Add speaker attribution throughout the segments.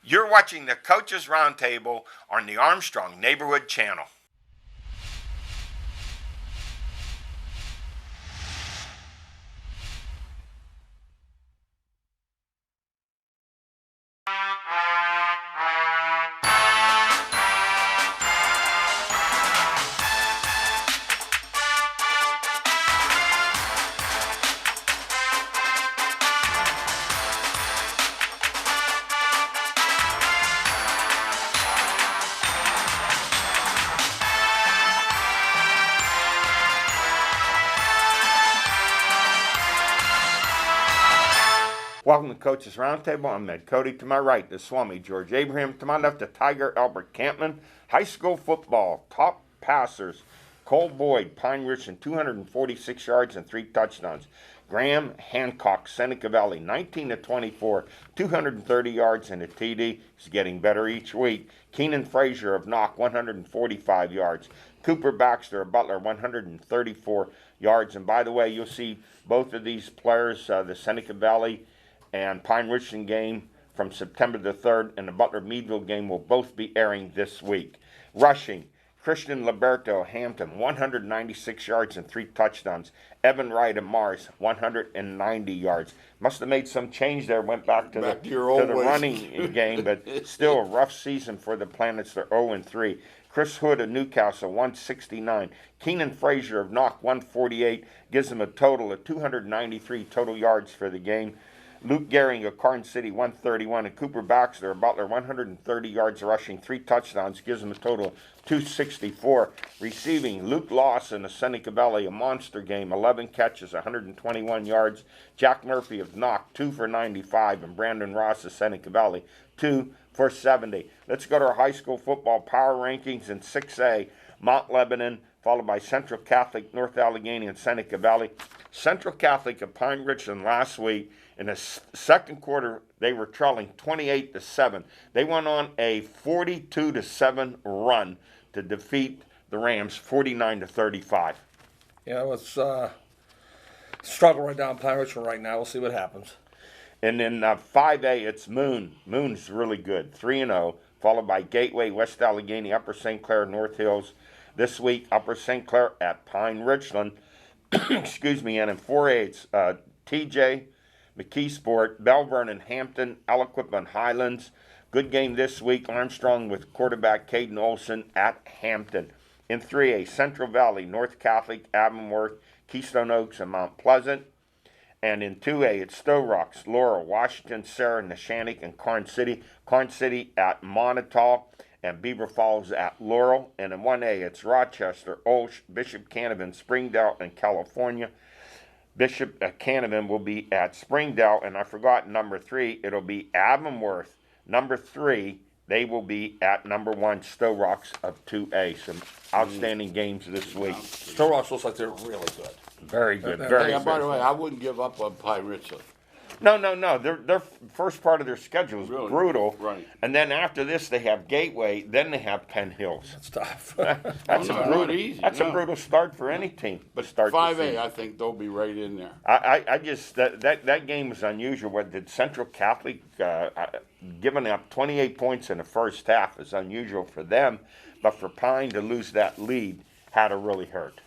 Speaker 1: You're watching the Coaches Roundtable on the Armstrong Neighborhood Channel. Welcome to Coaches Roundtable. I'm Ed Codi. To my right, the Swami George Abraham. To my left, the Tiger Albert Campman. High school football, top passers, Cole Boyd, Pine Ridge, 246 yards and 3 touchdowns. Graham Hancock, Seneca Valley, 19-24, 230 yards and a TD. He's getting better each week. Keenan Frazier of Knock, 145 yards. Cooper Baxter of Butler, 134 yards. And by the way, you'll see both of these players, the Seneca Valley and Pine Richland game from September the 3rd and the Butler-Meadville game will both be airing this week. Rushing, Christian Liberto, Hampton, 196 yards and 3 touchdowns. Evan Wright of Mars, 190 yards. Must have made some change there, went back to the running game, but still a rough season for the Planets. They're 0-3. Chris Hood of Newcastle, 169. Keenan Frazier of Knock, 148. Gives them a total of 293 total yards for the game. Luke Gehring of Carn City, 131, and Cooper Baxter of Butler, 130 yards rushing, 3 touchdowns, gives them a total of 264. Receiving, Luke Lawson of Seneca Valley, a monster game, 11 catches, 121 yards. Jack Murphy of Knock, 2 for 95, and Brandon Ross of Seneca Valley, 2 for 70. Let's go to our high school football power rankings in 6A. Mount Lebanon, followed by Central Catholic, North Allegheny, and Seneca Valley. Central Catholic of Pine Richland last week. In the second quarter, they were trailing 28-7. They went on a 42-7 run to defeat the Rams 49-35.
Speaker 2: Yeah, let's struggle right down Pine Richland right now. We'll see what happens.
Speaker 1: And then 5A, it's Moon. Moon's really good, 3-0, followed by Gateway, West Allegheny, Upper St. Clair, North Hills. This week, Upper St. Clair at Pine Richland. Excuse me, and in 4A, it's TJ, McKeesport, Bell Vernon, Hampton, Aliquip, and Highlands. Good game this week. Armstrong with quarterback Caden Olson at Hampton. In 3A, Central Valley, North Catholic, Avonworth, Keystone Oaks, and Mount Pleasant. And in 2A, it's Stowe Rocks, Laurel, Washington, Sarah, Neshannock, and Carn City. Carn City at Montauk and Beaver Falls at Laurel. And in 1A, it's Rochester, Olsh, Bishop Canavan, Springdale, and California. Bishop Canavan will be at Springdale, and I forgot number 3, it'll be Avonworth. Number 3, they will be at number 1, Stowe Rocks of 2A. Some outstanding games this week.
Speaker 2: Stowe Rocks looks like they're really good.
Speaker 1: Very good, very good.
Speaker 3: By the way, I wouldn't give up on Pine Richland.
Speaker 1: No. Their first part of their schedule is
Speaker 3: Really?
Speaker 1: brutal.
Speaker 3: Right.
Speaker 1: And then after this, they have Gateway, then they have Penn Hills.
Speaker 2: That's tough.
Speaker 1: That's
Speaker 3: not easy.
Speaker 1: That's a brutal start for any team.
Speaker 3: But
Speaker 1: start
Speaker 3: 5A, I think they'll be right in there.
Speaker 1: I just that game was unusual. What did Central Catholic giving up 28 points in the first half is unusual for them, but for Pine to lose that lead had to really hurt.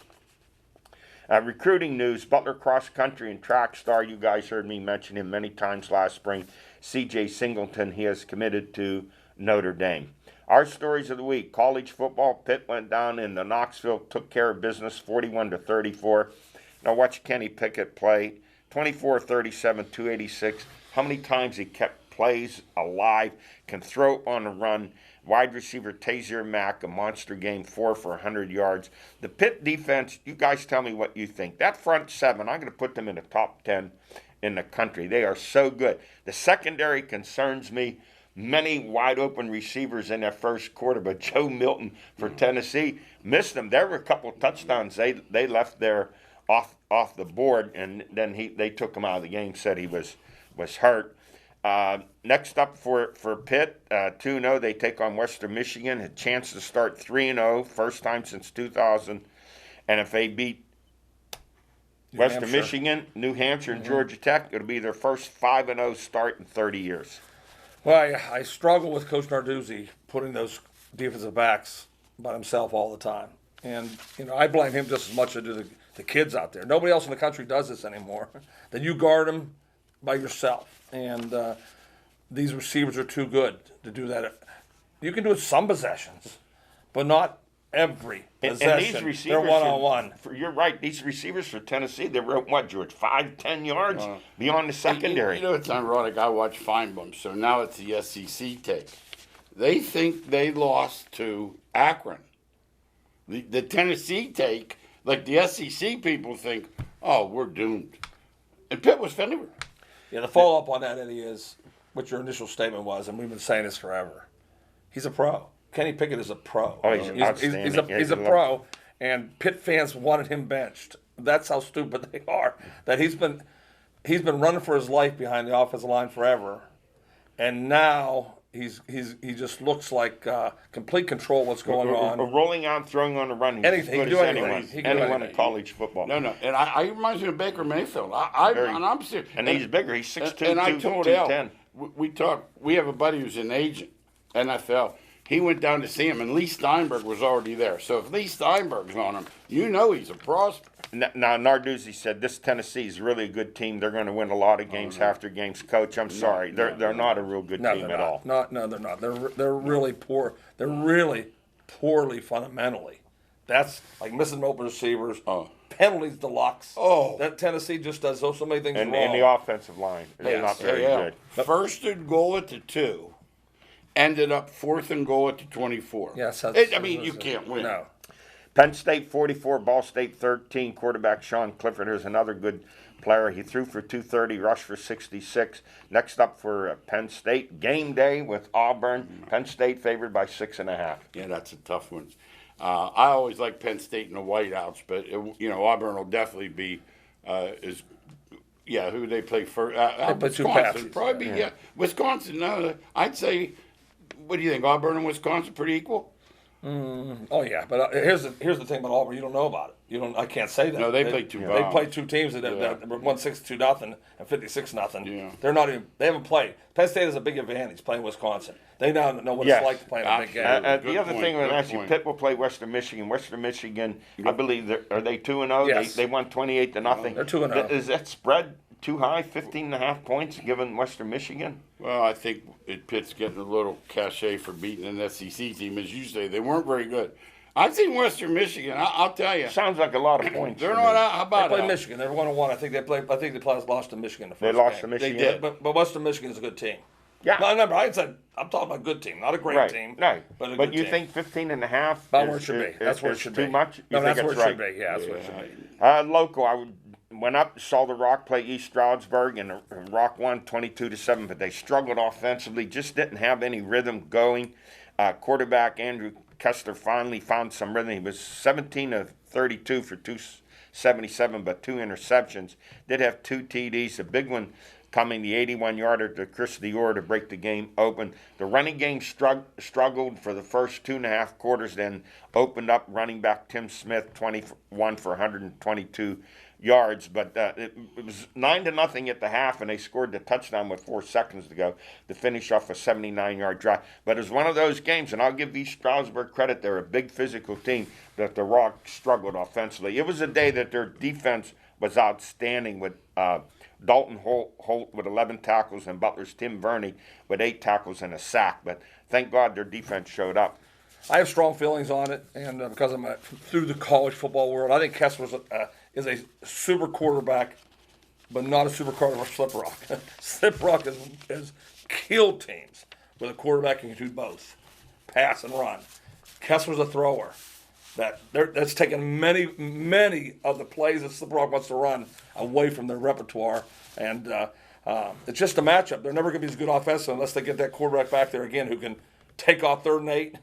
Speaker 1: Recruiting news, Butler cross country and track star, you guys heard me mention him many times last spring, C.J. Singleton, he has committed to Notre Dame. Our stories of the week, college football, Pitt went down in the Knoxville, took care of business 41-34. Now watch Kenny Pickett play, 24-37, 286. How many times he kept plays alive, can throw on a run. Wide receiver Tazier Mack, a monster game, 4 for 100 yards. The Pitt defense, you guys tell me what you think. That front 7, I'm going to put them in the top 10 in the country. They are so good. The secondary concerns me. Many wide open receivers in that first quarter, but Joe Milton for Tennessee missed them. There were a couple of touchdowns they left there off the board, and then they took him out of the game, said he was hurt. Next up for Pitt, 2-0, they take on Western Michigan, a chance to start 3-0, first time since 2000. And if they beat Western Michigan, New Hampshire, and Georgia Tech, it'll be their first 5-0 start in 30 years.
Speaker 2: Well, I struggle with Coach Narduzzi putting those defensive backs by himself all the time. And, I blame him just as much as I do the kids out there. Nobody else in the country does this anymore. Then you guard them by yourself. And these receivers are too good to do that. You can do it some possessions, but not every possession.
Speaker 1: And these receivers,
Speaker 2: they're one-on-one.
Speaker 1: You're right. These receivers for Tennessee, they were what, George, 5-10 yards beyond the secondary.
Speaker 3: It's ironic. I watch Feinbaum, so now it's the SEC take. They think they lost to Akron. The Tennessee take, like the SEC people think, oh, we're doomed. And Pitt was Fenway.
Speaker 2: Yeah, the follow-up on that, Eddie, is what your initial statement was, and we've been saying this forever. He's a pro. Kenny Pickett is a pro.
Speaker 1: Oh, he's outstanding.
Speaker 2: He's a pro, and Pitt fans wanted him benched. That's how stupid they are. That he's been running for his life behind the offensive line forever, and now he just looks like complete control of what's going on.
Speaker 1: Rolling out, throwing on the run. He's
Speaker 2: Anything.
Speaker 1: as good
Speaker 2: He can
Speaker 1: as
Speaker 2: do anything.
Speaker 1: anyone.
Speaker 2: He can do
Speaker 1: Anyone
Speaker 2: anything.
Speaker 1: in college football.
Speaker 3: No, and I reminds me of Baker Mayfield. And I'm serious.
Speaker 1: And he's bigger. He's 6'2",
Speaker 3: And I told Al,
Speaker 1: 210.
Speaker 3: we talked. We have a buddy who's an agent, NFL. He went down to see him, and Lee Steinberg was already there. So if Lee Steinberg's on him, he's a prospect.
Speaker 1: Now, Narduzzi said this Tennessee is really a good team. They're going to win a lot of games after games. Coach, I'm sorry. They're not a real good team at all.
Speaker 2: No, they're not. They're really poor. They're really poorly fundamentally. That's like missing open receivers. Penalties deluxe. That Tennessee just does so many things
Speaker 1: And
Speaker 2: wrong.
Speaker 1: the offensive line is not very good.
Speaker 3: First and goal at the 2. Ended up 4th and goal at the 24.
Speaker 2: Yes,
Speaker 3: you can't win.
Speaker 2: No.
Speaker 1: Penn State 44, Ball State 13. Quarterback Sean Clifford is another good player. He threw for 230, rushed for 66. Next up for Penn State, game day with Auburn. Penn State favored by 6.5.
Speaker 3: Yeah, that's a tough one. I always like Penn State in the whiteouts, but Auburn will definitely be who they play first?
Speaker 2: They play two
Speaker 3: Wisconsin
Speaker 2: passes.
Speaker 3: probably. Yeah, Wisconsin. No, I'd say. What do you think? Auburn and Wisconsin pretty equal?
Speaker 2: Oh yeah, but here's the thing about Auburn. You don't know about it. I can't say that.
Speaker 3: No, they played two
Speaker 2: They
Speaker 3: bombs.
Speaker 2: played two teams that won 62-0 and 56-0.
Speaker 3: Yeah.
Speaker 2: They're not even. They haven't played. Penn State has a big advantage playing Wisconsin. They now know what
Speaker 1: Yes.
Speaker 2: it's like to play in a big game.
Speaker 3: Absolutely.
Speaker 1: The other
Speaker 3: point,
Speaker 1: thing I
Speaker 3: good
Speaker 1: want to ask you,
Speaker 3: point.
Speaker 1: Pitt will play Western Michigan. Western Michigan, I believe, are they 2-0?
Speaker 2: Yes.
Speaker 1: They won 28-0.
Speaker 2: They're 2-0.
Speaker 1: Is that spread too high, 15.5 points, given Western Michigan?
Speaker 3: Well, I think Pitt's getting a little cachet for beating an SEC team. As you say, they weren't very good. I've seen Western Michigan. I'll tell you.
Speaker 1: Sounds like a lot of points.
Speaker 3: They're
Speaker 1: to
Speaker 3: not
Speaker 1: me.
Speaker 3: out. How
Speaker 2: They
Speaker 3: about
Speaker 2: played
Speaker 3: it?
Speaker 2: Michigan. They're 1-1. I think they lost to Michigan the first
Speaker 1: They lost
Speaker 2: game.
Speaker 1: to Michigan?
Speaker 3: They did.
Speaker 2: But Western Michigan is a good team.
Speaker 1: Yeah.
Speaker 2: No, remember, I'm talking about a good team, not a great
Speaker 1: Right.
Speaker 2: team.
Speaker 1: No.
Speaker 2: But a
Speaker 1: But
Speaker 2: good
Speaker 1: you
Speaker 2: team.
Speaker 1: think 15.5
Speaker 2: About where it should be. That's where it should be.
Speaker 1: too much? You
Speaker 2: No,
Speaker 1: think
Speaker 2: that's where
Speaker 1: it's
Speaker 2: it should
Speaker 1: right?
Speaker 2: be. Yeah, that's where it should be.
Speaker 1: Local, I went up, saw the Rock play East Stroudsburg, and Rock won 22-7, but they struggled offensively, just didn't have any rhythm going. Quarterback Andrew Kessler finally found some rhythm. He was 17 of 32 for 277, but 2 interceptions. Did have 2 TDs. A big one coming, the 81-yarder to Chris Dior to break the game open. The running game struggled for the first 2.5 quarters, then opened up. Running back Tim Smith, 21 for 122 yards, but it was 9-0 at the half, and they scored the touchdown with 4 seconds to go to finish off a 79-yard drive. But it was one of those games, and I'll give East Stroudsburg credit. They're a big physical team, that the Rock struggled offensively. It was a day that their defense was outstanding with Dalton Holt with 11 tackles and Butler's Tim Verney with 8 tackles and a sack. But thank God their defense showed up.
Speaker 2: I have strong feelings on it, and because I'm through the college football world, I think Kessler is a super quarterback, but not a super quarterback for Slip Rock. Slip Rock has killed teams with a quarterback who can do both, pass and run. Kessler's a thrower that's taken many of the plays that Slip Rock wants to run away from their repertoire, and it's just a matchup. They're never going to be as good offensive unless they get that quarterback back there again who can take off 3rd and 8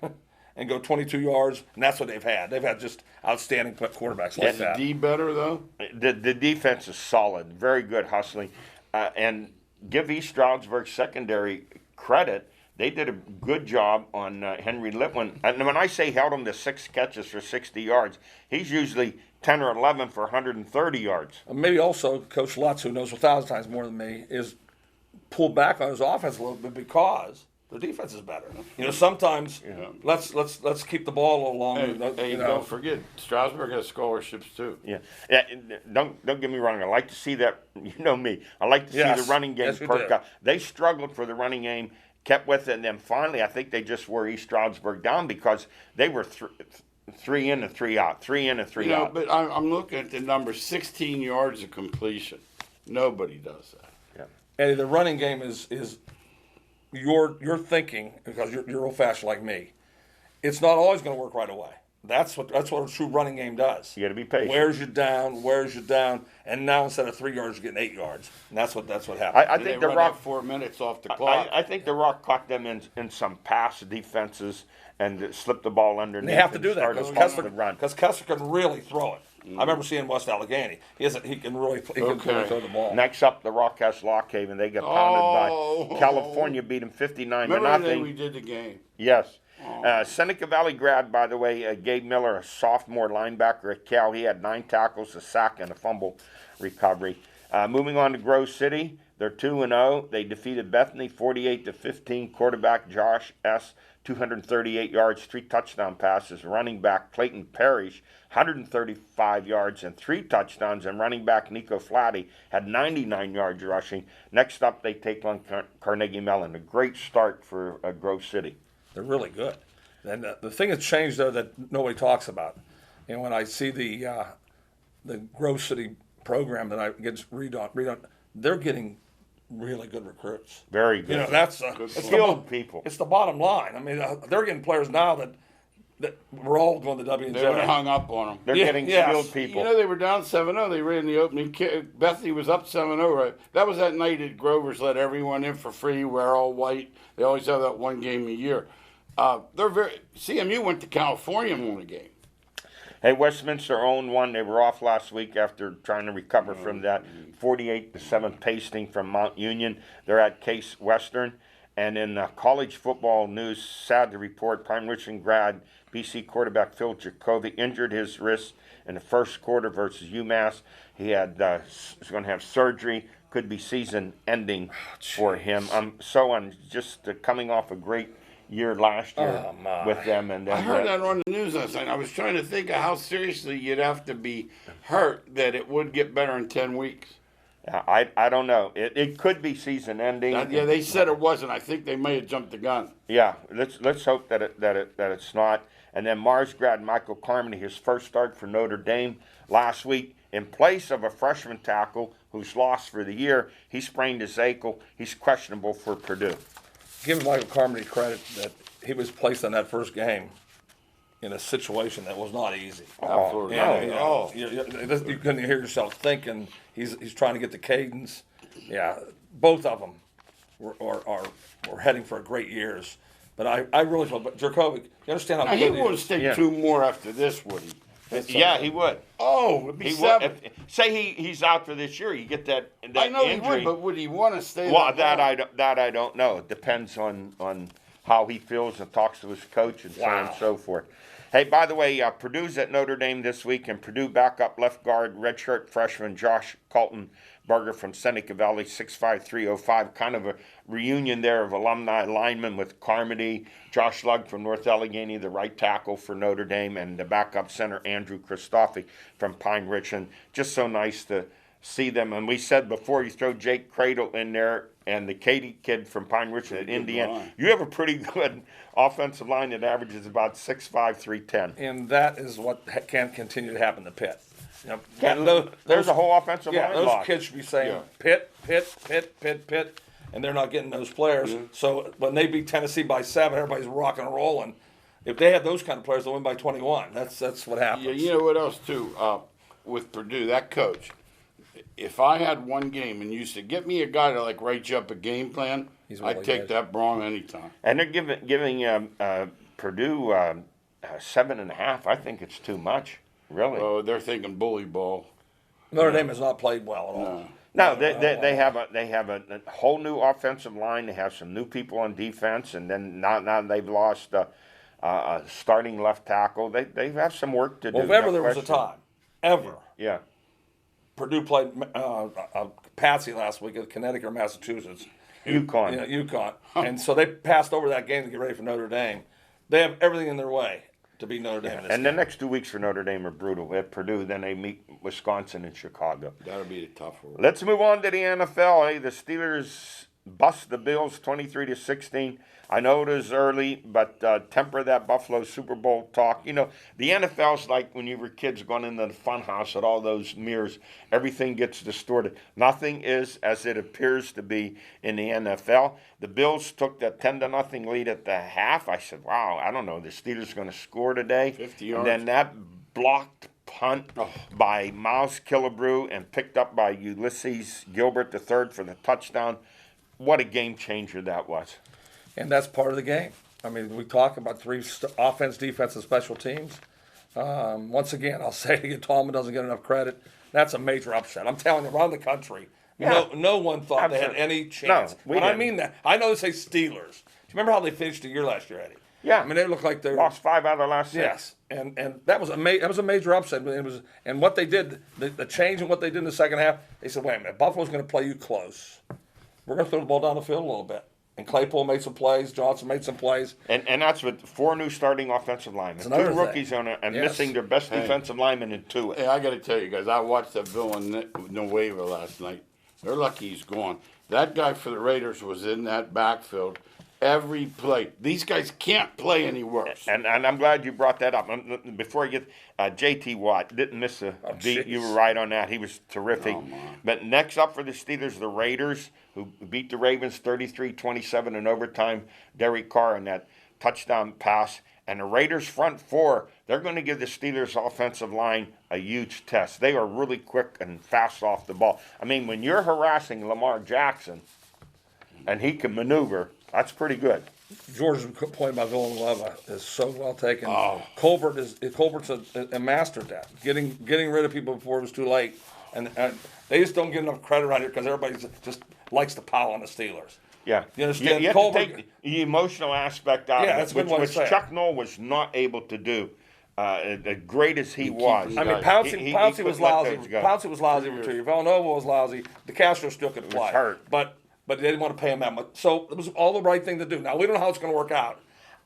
Speaker 2: and go 22 yards, and that's what they've had. They've had just outstanding quarterbacks like
Speaker 3: Is
Speaker 2: that.
Speaker 3: the D better though?
Speaker 1: The defense is solid, very good hustling, and give East Stroudsburg secondary credit. They did a good job on Henry Litwin. And when I say held him to 6 catches for 60 yards, he's usually 10 or 11 for 130 yards.
Speaker 2: Maybe also Coach Lutz, who knows 1,000 times more than me, is pull back on his offense a little bit because the defense is better. Sometimes let's keep the ball a little longer.
Speaker 3: Hey, don't forget, Strasburg has scholarships too.
Speaker 1: Yeah. Don't get me wrong. I like to see that. You know me. I like to see the running game perk up. They struggled for the running game, kept with it, and then finally, I think they just wore East Stroudsburg down because they were 3 in and 3 out, 3 in and 3 out.
Speaker 3: But I'm looking at the number 16 yards of completion. Nobody does that.
Speaker 2: Eddie, the running game is your thinking, because you're old fashioned like me. It's not always going to work right away. That's what a true running game does.
Speaker 1: You got to be patient.
Speaker 2: Wears you down, and now instead of 3 yards, you're getting 8 yards, and that's what happens.
Speaker 1: I think the Rock
Speaker 3: 4 minutes off the clock.
Speaker 1: I think the Rock caught them in some pass defenses and slipped the ball underneath.
Speaker 2: And they have to do that
Speaker 1: because
Speaker 2: Kessler can really throw it. I remember seeing West Allegheny. He can really throw the ball.
Speaker 1: Next up, the Rock has Lockhaven. They get pounded by California, beat them 59 to nothing.
Speaker 3: Remember the day we did the game?
Speaker 1: Yes. Seneca Valley grad, by the way, Gabe Miller, a sophomore linebacker at Cal. He had 9 tackles, a sack, and a fumble recovery. Moving on to Grove City, they're 2-0. They defeated Bethany 48-15. Quarterback Josh S., 238 yards, 3 touchdown passes. Running back Clayton Parrish, 135 yards and 3 touchdowns. And running back Nico Flatty had 99 yards rushing. Next up, they take on Carnegie Mellon. A great start for Grove City.
Speaker 2: They're really good. And the thing that's changed, though, that nobody talks about, and when I see the Grove City program that I get read on, they're getting really good recruits.
Speaker 1: Very good.
Speaker 2: That's
Speaker 1: skilled people.
Speaker 2: It's the bottom line. I mean, they're getting players now that we're all going to WNJ.
Speaker 3: They would have hung up on them.
Speaker 1: They're getting skilled people.
Speaker 3: They were down 7-0. They ran the opening kick. Bethany was up 7-0. Right? That was that night at Grover's let everyone in for free, wear all white. They always have that one game a year. CMU went to California and won a game.
Speaker 1: Hey, Westminster owned one. They were off last week after trying to recover from that 48-7 pasting from Mount Union. They're at Case Western. And in college football news, sad to report, Pine Richland grad BC quarterback Phil Jacoby injured his wrist in the first quarter versus UMass. He was going to have surgery. Could be season ending for him. I'm just coming off a great year last year with them. And then,
Speaker 3: I heard that on the news last night. I was trying to think of how seriously you'd have to be hurt that it would get better in 10 weeks.
Speaker 1: I don't know. It could be season ending.
Speaker 3: They said it wasn't. I think they may have jumped the gun.
Speaker 1: Yeah, let's hope that it's not. And then Mars grad Michael Carmona, his first start for Notre Dame last week, in place of a freshman tackle who's lost for the year. He sprained his ankle. He's questionable for Purdue.
Speaker 2: Give Michael Carmona credit that he was placed in that first game in a situation that was not easy. You couldn't hear yourself thinking. He's trying to get the cadence. Yeah, both of them were heading for great years. But I really feel. But Jerkovic, you understand how good
Speaker 3: he would stay 2 more after this, would he?
Speaker 1: Yeah, he would.
Speaker 3: Oh, it'd be 7.
Speaker 1: Say he's out for this year, you get that
Speaker 3: I know
Speaker 1: injury.
Speaker 3: he would, but would he want to stay?
Speaker 1: Well, that I don't know. It depends on how he feels and talks to his coach and so on and so forth. Hey, by the way, Purdue's at Notre Dame this week, and Purdue backup left guard, redshirt freshman Josh Kaltenberger from Seneca Valley, 6'5", 305. Kind of a reunion there of alumni linemen with Carmody, Josh Lugg from North Allegheny, the right tackle for Notre Dame, and the backup center Andrew Christophe from Pine Richland. Just so nice to see them. And we said before, you throw Jake Cradle in there and the Cadi kid from Pine Richland at Indiana, you have a pretty good offensive line that averages about 6'5", 310.
Speaker 2: And that is what can continue to happen to Pitt.
Speaker 1: There's a whole offensive line
Speaker 2: those
Speaker 1: lock.
Speaker 2: kids should be saying Pitt, and they're not getting those players. So when they beat Tennessee by 7, everybody's rocking and rolling. If they had those kind of players, they'll win by 21. That's what happens.
Speaker 3: Yeah, you know what else too? With Purdue, that coach. If I had one game and you said, get me a guy to write you up a game plan, I'd take that Braun anytime.
Speaker 1: And they're giving Purdue 7.5. I think it's too much, really.
Speaker 3: Oh, they're thinking bully ball.
Speaker 2: Notre Dame has not played well at all.
Speaker 1: No, they have a whole new offensive line. They have some new people on defense, and then now they've lost a starting left tackle. They have some work to do.
Speaker 2: Well, if ever there was a time,
Speaker 1: Yeah.
Speaker 2: Purdue played Patsy last week at Connecticut or Massachusetts,
Speaker 1: UConn.
Speaker 2: UConn. And so they passed over that game to get ready for Notre Dame. They have everything in their way to beat Notre Dame.
Speaker 1: And the next 2 weeks for Notre Dame are brutal. At Purdue, then they meet Wisconsin and Chicago.
Speaker 3: That'll be a tough one.
Speaker 1: Let's move on to the NFL. Hey, the Steelers bust the Bills 23-16. I know it is early, but temper that Buffalo Super Bowl talk. You know, the NFL's like when you were kids going into the fun house at all those mirrors. Everything gets distorted. Nothing is as it appears to be in the NFL. The Bills took that 10-0 lead at the half. I said, wow, I don't know, the Steelers going to score today.
Speaker 3: 50 yards.
Speaker 1: And then that blocked punt by Miles Killebrew and picked up by Ulysses Gilbert III for the touchdown. What a game changer that was.
Speaker 2: And that's part of the game. I mean, we talk about offense, defense, and special teams. Once again, I'll say it again, Tallman doesn't get enough credit. That's a major upset. I'm telling you, around the country, no one thought they had any chance.
Speaker 1: No,
Speaker 2: I mean that. I know they say Steelers. Do you remember how they finished the year last year, Eddie?
Speaker 1: Yeah.
Speaker 2: I mean, they looked like they
Speaker 1: lost 5 out of the last 6.
Speaker 2: Yes, and that was a major upset. And what they did, the change in what they did in the second half, they said, wait a minute, Buffalo's going to play you close. We're going to throw the ball down the field a little bit. And Claypool made some plays. Johnson made some plays.
Speaker 1: And that's with 4 new starting offensive linemen. 2 rookies on it, and missing their best defensive lineman in 2.
Speaker 3: Hey, I got to tell you guys, I watched that Villanueva last night. They're lucky he's gone. That guy for the Raiders was in that backfield every play. These guys can't play any worse.
Speaker 1: And I'm glad you brought that up. Before I get J.T. Watt, didn't miss a beat. You were right on that. He was terrific. But next up for the Steelers, the Raiders, who beat the Ravens 33-27 in overtime. Derek Carr in that touchdown pass. And the Raiders' front 4, they're going to give the Steelers' offensive line a huge test. They are really quick and fast off the ball. I mean, when you're harassing Lamar Jackson and he can maneuver, that's pretty good.
Speaker 2: George's point about Villanova is so well taken. Colbert's a master at that, getting rid of people before it was too late, and they just don't get enough credit right here because everybody just likes to pile on the Steelers.
Speaker 1: Yeah,
Speaker 2: you understand?
Speaker 1: You have to take the emotional aspect out of it, which Chuck Noll was not able to do. As great as he was,
Speaker 2: I mean, Pouncey was lousy. Pouncey was lousy for 2 years. Villanova was lousy. De Castro still could play,
Speaker 1: hurt.
Speaker 2: but they didn't want to pay him that much. So it was all the right thing to do. Now, we don't know how it's going to work out.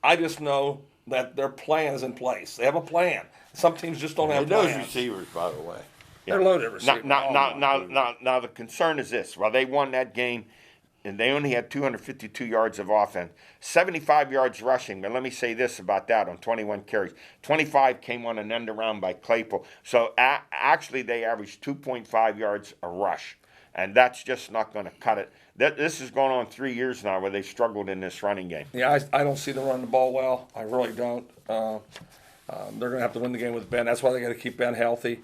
Speaker 2: I just know that their plan is in place. They have a plan. Some teams just don't have plans.
Speaker 3: Those receivers, by the way.
Speaker 2: They're loaded receivers.
Speaker 1: Now, the concern is this. While they won that game, and they only had 252 yards of offense, 75 yards rushing. But let me say this about that on 21 carries. 25 came on an end around by Claypool. So actually they averaged 2.5 yards a rush. And that's just not going to cut it. This has gone on 3 years now where they struggled in this running game.
Speaker 2: Yeah, I don't see them running the ball well. I really don't. They're going to have to win the game with Ben. That's why they got to keep Ben healthy.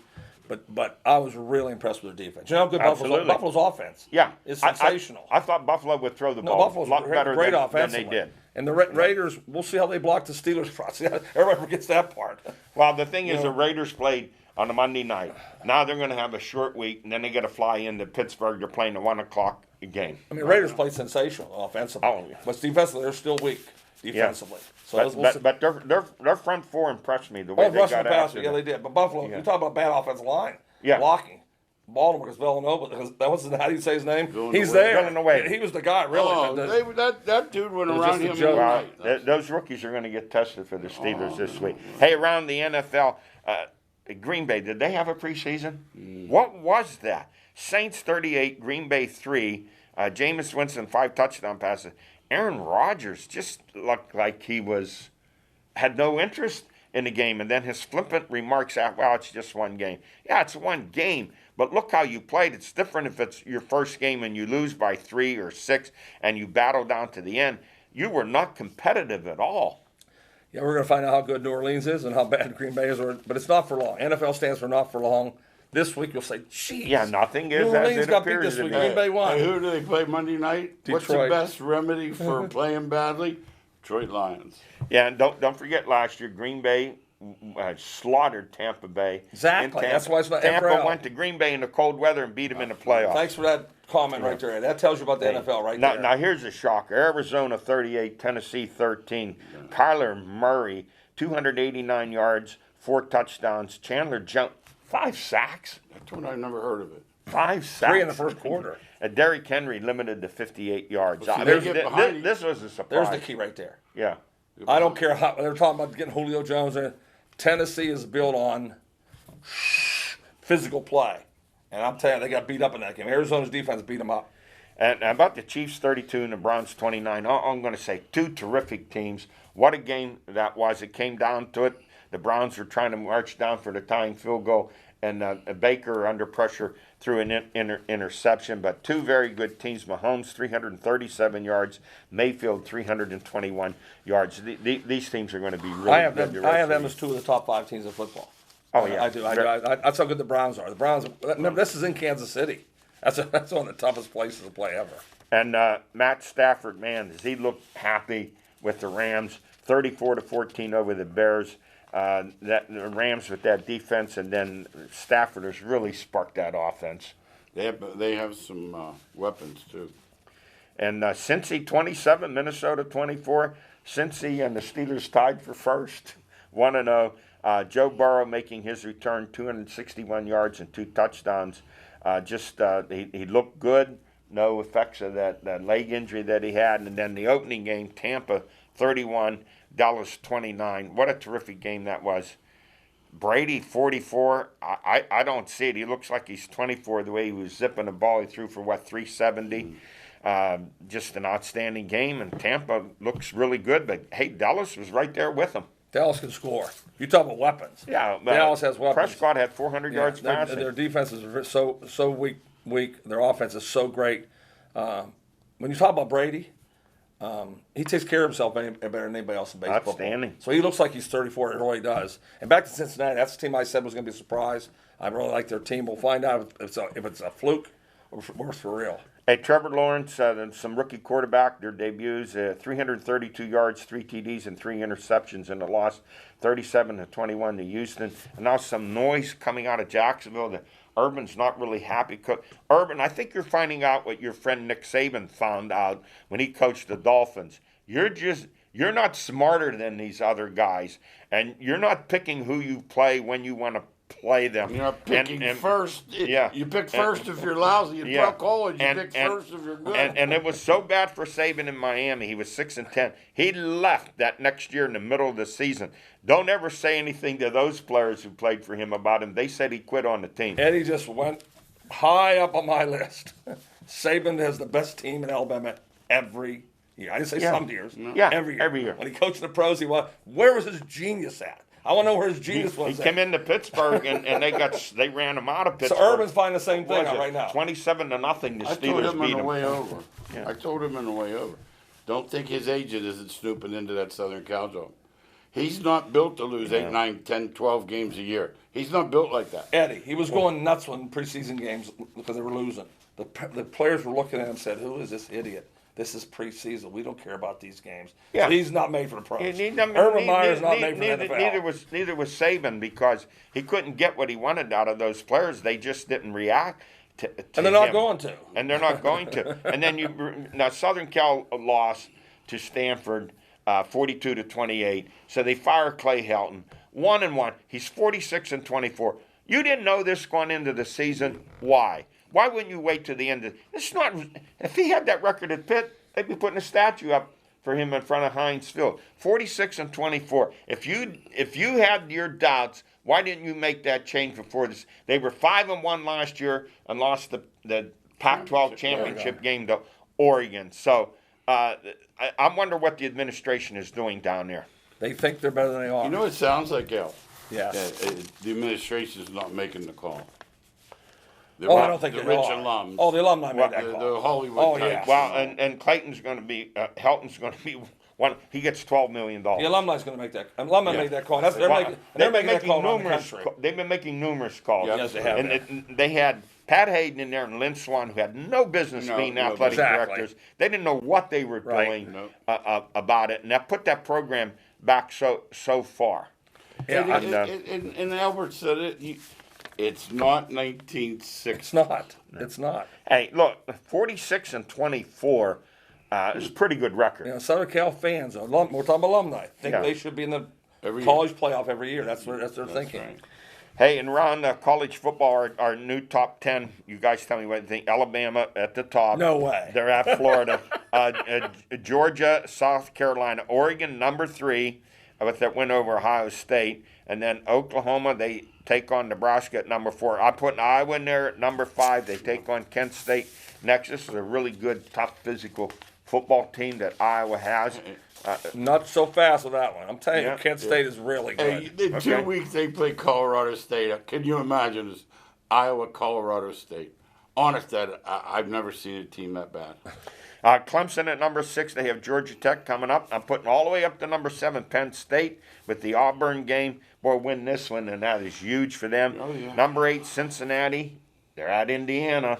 Speaker 2: But I was really impressed with their defense. You know how good Buffalo's offense is sensational.
Speaker 1: I thought Buffalo would throw the ball a lot better than they did.
Speaker 2: And the Raiders, we'll see how they block the Steelers. Everybody forgets that part.
Speaker 1: Well, the thing is, the Raiders played on a Monday night. Now they're going to have a short week, and then they got to fly into Pittsburgh. They're playing a 1 o'clock game.
Speaker 2: I mean, Raiders played sensational offensively. But defensively, they're still weak defensively.
Speaker 1: Yeah. So but their front 4 impressed me the way they got after.
Speaker 2: Yeah, they did. But Buffalo, you talk about bad offensive line. Yeah. Blocking. Baltimore because Villanova, because that was how do you say his name? He's there. He was the guy, really.
Speaker 3: That dude went around him.
Speaker 1: Those rookies are going to get tested for the Steelers this week. Hey, around the NFL, Green Bay, did they have a preseason? What was that? Saints 38, Green Bay 3. Jameis Winston 5 touchdown passes. Aaron Rodgers just looked like he had no interest in the game, and then his flippant remarks out, well, it's just one game. Yeah, it's one game, but look how you played. It's different if it's your first game and you lose by 3 or 6 and you battle down to the end. You were not competitive at all.
Speaker 2: Yeah, we're going to find out how good New Orleans is and how bad Green Bay is, but it's not for long. NFL stands for not for long. This week you'll say, geez.
Speaker 1: Yeah, nothing is
Speaker 2: New
Speaker 1: as
Speaker 2: Orleans
Speaker 1: it
Speaker 2: got beat
Speaker 1: appears
Speaker 2: this
Speaker 1: to
Speaker 2: week.
Speaker 1: be.
Speaker 2: Green Bay won.
Speaker 3: Who do they play Monday night?
Speaker 2: Detroit.
Speaker 3: What's the best remedy for playing badly? Detroit Lions.
Speaker 1: Yeah, and don't forget last year, Green Bay slaughtered Tampa Bay.
Speaker 2: Exactly. That's why it's not
Speaker 1: Tampa went to Green Bay in the cold weather and beat them in the playoffs.
Speaker 2: Thanks for that comment right there. That tells you about the NFL right there.
Speaker 1: Now here's a shocker. Arizona 38, Tennessee 13. Kyler Murray, 289 yards, 4 touchdowns. Chandler Jones, 5 sacks.
Speaker 3: That's one I've never heard of it.
Speaker 1: 5 sacks.
Speaker 2: 3 in the first quarter.
Speaker 1: And Derrick Henry limited to 58 yards.
Speaker 3: Well, see,
Speaker 1: I
Speaker 3: they
Speaker 1: mean,
Speaker 3: get behind you.
Speaker 1: this was a surprise.
Speaker 2: There's the key right there.
Speaker 1: Yeah.
Speaker 2: I don't care how they're talking about getting Julio Jones in. Tennessee is built on physical play. And I'm telling you, they got beat up in that game. Arizona's defense beat them up.
Speaker 1: And about the Chiefs 32 and the Browns 29, I'm going to say two terrific teams. What a game that was. It came down to it. The Browns were trying to march down for the tying field goal, and Baker under pressure threw an interception. But two very good teams. Mahomes 337 yards, Mayfield 321 yards. These teams are going to be really
Speaker 2: I have
Speaker 1: good.
Speaker 2: them. I have them as two of the top 5 teams in football.
Speaker 1: Oh yeah,
Speaker 2: I do. That's how good the Browns are. The Browns. Remember, this is in Kansas City. That's one of the toughest places to play ever.
Speaker 1: And Matt Stafford, man, does he look happy with the Rams? 34-14 over the Bears. That the Rams with that defense, and then Stafford has really sparked that offense.
Speaker 3: They have some weapons too.
Speaker 1: And Cincy 27, Minnesota 24. Cincy and the Steelers tied for first, 1-0. Joe Burrow making his return, 261 yards and 2 touchdowns. He looked good. No effects of that leg injury that he had. And then the opening game, Tampa 31, Dallas 29. What a terrific game that was. Brady 44. I don't see it. He looks like he's 24 the way he was zipping the ball. He threw for 370. Just an outstanding game, and Tampa looks really good. But hey, Dallas was right there with them.
Speaker 2: Dallas can score. You talk about weapons.
Speaker 1: Yeah,
Speaker 2: Dallas has weapons.
Speaker 1: Prescott had 400 yards passing.
Speaker 2: Their defense is so weak. Their offense is so great. When you talk about Brady, he takes care of himself better than anybody else in baseball.
Speaker 1: Outstanding.
Speaker 2: So he looks like he's 34. It really does. And back to Cincinnati, that's the team I said was going to be a surprise. I really like their team. We'll find out if it's a fluke or for real.
Speaker 1: Hey, Trevor Lawrence, some rookie quarterback, their debuts, 332 yards, 3 TDs, and 3 interceptions in the loss, 37-21 to Houston. And now some noise coming out of Jacksonville that Urban's not really happy. Urban, I think you're finding out what your friend Nick Saban found out when he coached the Dolphins. You're not smarter than these other guys, and you're not picking who you play when you want to play them.
Speaker 3: You're not picking first.
Speaker 1: Yeah.
Speaker 3: You pick first if you're lousy. In pro college, you pick first if you're good.
Speaker 1: And it was so bad for Saban in Miami. He was 6-10. He left that next year in the middle of the season. Don't ever say anything to those players who played for him about him. They said he quit on the team.
Speaker 2: Eddie just went high up on my list. Saban has the best team in Alabama every year. I didn't say some years.
Speaker 1: Yeah,
Speaker 2: every year. When he coached the pros, where was his genius at? I want to know where his genius was.
Speaker 1: He came into Pittsburgh and they ran him out of Pittsburgh.
Speaker 2: So Urban's finding the same thing right now.
Speaker 1: 27-0. The
Speaker 3: I
Speaker 1: Steelers
Speaker 3: told him
Speaker 1: beat
Speaker 3: on the
Speaker 1: him.
Speaker 3: way over.
Speaker 1: Yeah.
Speaker 3: I told him on the way over. Don't think his agent isn't snooping into that Southern Cal job. He's not built to lose 8, 9, 10, 12 games a year. He's not built like that.
Speaker 2: Eddie, he was going nuts when preseason games because they were losing. The players were looking at him and said, "Who is this idiot? This is preseason. We don't care about these games."
Speaker 1: Yeah.
Speaker 2: So he's not made for the pros.
Speaker 1: Urban
Speaker 2: Meyer's not made for the NFL.
Speaker 1: Neither was Saban, because he couldn't get what he wanted out of those players. They just didn't react to
Speaker 2: and they're not
Speaker 1: him.
Speaker 2: going to.
Speaker 1: And they're not going to. And then now Southern Cal lost to Stanford 42-28. So they fire Clay Helton. 1-1. He's 46-24. You didn't know this going into the season. Why? Why wouldn't you wait to the end? It's not. If he had that record at Pitt, they'd be putting a statue up for him in front of Heinz Field. 46-24. If you had your doubts, why didn't you make that change before this? They were 5-1 last year and lost the Pac-12 championship game to Oregon. So I wonder what the administration is doing down there.
Speaker 2: They think they're better than they are.
Speaker 3: You know what it sounds like, Al?
Speaker 2: Yes.
Speaker 3: The administration's not making the call.
Speaker 2: I don't think
Speaker 3: the
Speaker 2: they
Speaker 3: rich
Speaker 2: are.
Speaker 3: alums.
Speaker 2: Oh, the alumni made that call.
Speaker 3: The Hollywood types.
Speaker 1: Well, and Clayton's going to be, Helton's going to be one. He gets $12 million.
Speaker 2: The alumni's going to make that. Alumni made that call. They're making that call around the country.
Speaker 1: They've been making numerous calls.
Speaker 2: Yes, they have.
Speaker 1: And they had Pat Hayden in there and Lynn Swan, who had no business being athletic directors. They didn't know what they were doing about it, and that put that program back so far.
Speaker 2: Yeah,
Speaker 3: and Albert said it. It's not 1960.
Speaker 2: It's not.
Speaker 1: Hey, look, 46-24 is a pretty good record.
Speaker 2: You know, Southern Cal fans, we're talking about alumni, think they should be in the college playoff every year. That's their thinking.
Speaker 3: Right.
Speaker 1: Hey, and around college football, our new top 10, you guys tell me what you think. Alabama at the top.
Speaker 2: No way.
Speaker 1: They're at Florida. Georgia, South Carolina, Oregon, number 3, with that win over Ohio State. And then Oklahoma, they take on Nebraska at number 4. I'm putting Iowa in there at number 5. They take on Kent State next. This is a really good, tough, physical football team that Iowa has.
Speaker 2: Not so fast with that one. I'm telling you,
Speaker 1: Yeah.
Speaker 2: Kent State is really good.
Speaker 3: Hey, in 2 weeks they play Colorado State. Can you imagine this? Iowa, Colorado State. Honest, that I've never seen a team that bad.
Speaker 1: Clemson at number 6. They have Georgia Tech coming up. I'm putting all the way up to number 7, Penn State, with the Auburn game. Boy, win this one, and that is huge for them.
Speaker 3: Oh, yeah.
Speaker 1: Number 8, Cincinnati. They're at Indiana.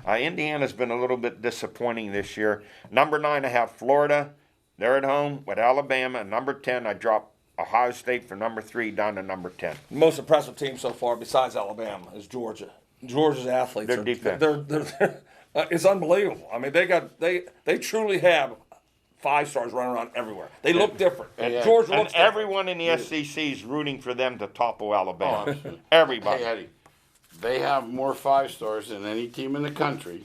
Speaker 1: Indiana's been a little bit disappointing this year. Number 9, I have Florida. They're at home with Alabama. Number 10, I drop Ohio State for number 3 down to number 10.
Speaker 2: The most impressive team so far, besides Alabama, is Georgia. Georgia's athletes.
Speaker 1: Their defense.
Speaker 2: They're it's unbelievable. I mean, they truly have 5 stars running around everywhere. They look different.
Speaker 3: Yeah.
Speaker 2: Georgia
Speaker 1: And
Speaker 2: looks different.
Speaker 1: everyone in the SEC is rooting for them to topple Alabama.
Speaker 3: Oh, absolutely.
Speaker 1: Everybody.
Speaker 3: Hey, Eddie, they have more 5 stars than any team in the country,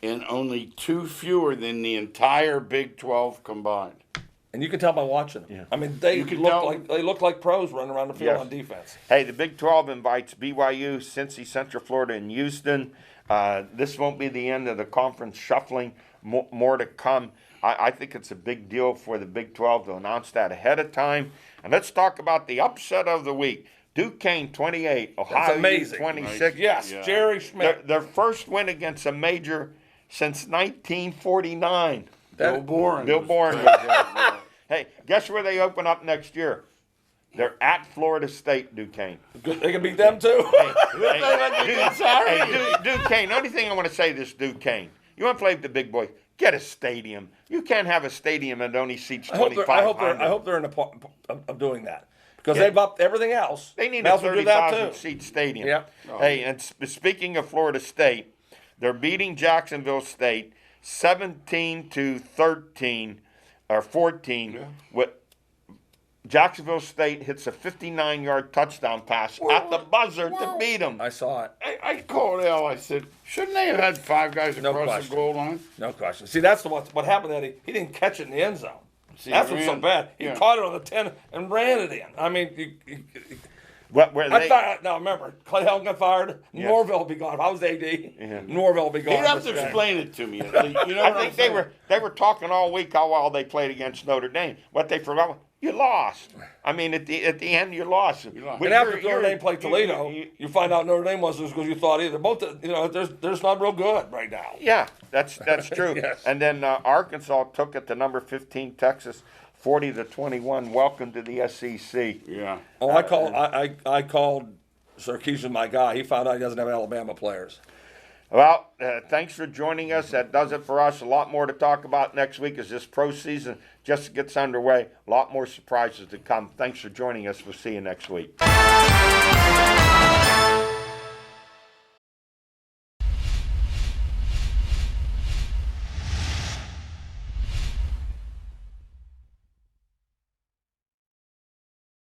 Speaker 3: and only 2 fewer than the entire Big 12 combined.
Speaker 2: And you can tell by watching them.
Speaker 1: Yeah.
Speaker 2: I mean, they
Speaker 3: You can
Speaker 2: look
Speaker 3: tell.
Speaker 2: like pros running around the field
Speaker 1: Yes.
Speaker 2: on defense.
Speaker 1: Hey, the Big 12 invites BYU, Cincy, Central Florida, and Houston. This won't be the end of the conference shuffling. More to come. I think it's a big deal for the Big 12 to announce that ahead of time. And let's talk about the upset of the week. Duquesne 28, Ohio U
Speaker 2: amazing.
Speaker 1: 26.
Speaker 2: Yes,
Speaker 3: Yeah.
Speaker 2: Jerry Schmidt.
Speaker 1: Their first win against a major since 1949.
Speaker 3: Bill Bourne.
Speaker 1: Bill Bourne was there. Hey, guess where they open up next year? They're at Florida State, Duquesne.
Speaker 2: They can beat them too.
Speaker 1: Duquesne, the only thing I want to say to this Duquesne, you want to play with the big boys, get a stadium. You can't have a stadium that only seats 2,500.
Speaker 2: I hope they're in a part of doing that because
Speaker 1: Yeah.
Speaker 2: they've upped everything else.
Speaker 1: They need
Speaker 2: They
Speaker 1: a
Speaker 2: also do that
Speaker 1: 30,000
Speaker 2: too.
Speaker 1: seat stadium.
Speaker 2: Yep.
Speaker 1: Hey, and speaking of Florida State, they're beating Jacksonville State 17-13 or 14.
Speaker 3: Yeah.
Speaker 1: With Jacksonville State hits a 59-yard touchdown pass at the buzzer to beat them.
Speaker 2: I saw it.
Speaker 3: I called Al. I said, shouldn't they have had 5 guys
Speaker 2: No
Speaker 3: across
Speaker 2: question.
Speaker 3: the goal line?
Speaker 2: No question. See, that's what happened. That he didn't catch it in the end zone.
Speaker 3: See,
Speaker 2: That's
Speaker 3: he
Speaker 2: what's so
Speaker 3: ran-
Speaker 2: bad. He
Speaker 3: yeah.
Speaker 2: caught it on the 10 and ran it in. I mean,
Speaker 1: Where
Speaker 2: now remember, Clay Helton got fired.
Speaker 1: Yeah.
Speaker 2: Norvell will be gone. If I was AD, Norvell will be gone.
Speaker 3: He'd have
Speaker 2: this
Speaker 3: to
Speaker 2: game.
Speaker 3: explain it to me. You know what
Speaker 1: I
Speaker 3: I'm
Speaker 1: think
Speaker 3: saying?
Speaker 1: they were talking all week how well they played against Notre Dame. What they forgot, you lost. I mean, at the end, you lost.
Speaker 3: lost.
Speaker 2: And after Notre Dame played Toledo, you find out Notre Dame wasn't as good as you thought either. Both, they're just not real good right now.
Speaker 1: Yeah, that's true.
Speaker 2: Yes.
Speaker 1: And then Arkansas took it to number 15 Texas, 40-21. Welcome to the SEC.
Speaker 3: Yeah.
Speaker 2: Oh, I called Sarkisian my guy. He found out he doesn't have Alabama players.
Speaker 1: Well, thanks for joining us. That does it for us. A lot more to talk about next week as this pro season just gets underway. A lot more surprises to come. Thanks for joining us. We'll see you next week.